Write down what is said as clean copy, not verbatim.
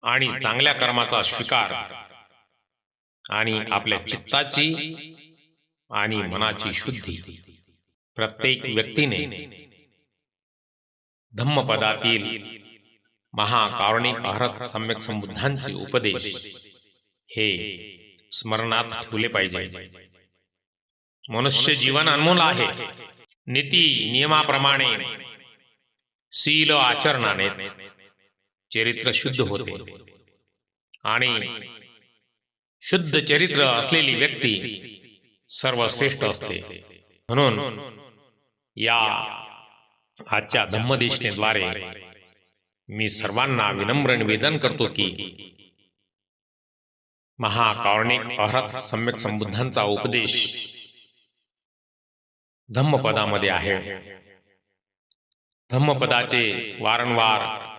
आणि चांगल्या कर्माचा स्वीकार आणि आपल्या चित्ताची आणि मनाची शुद्धी प्रत्येक व्यक्तीने धम्मपदातील महाकारुणिक अहरत सम्यक संबुद्धांचे उपदेश हे स्मरणात ठेवले पाहिजे. मनुष्य जीवन अनमोल आहे. नीती नियमाप्रमाणे शील आचरणाने चरित्र शुद्ध होते आणि शुद्ध चरित्र असलेली व्यक्ती सर्वश्रेष्ठ असते. म्हणून या आजच्या धम्मदेशनेद्वारे मी सर्वांना विनम्र निवेदन करतो की महाकारुणिक अहरत सम्यक संबुद्धांचा उपदेश धम्मपदामध्ये आहे. धम्मपदाचे वारंवार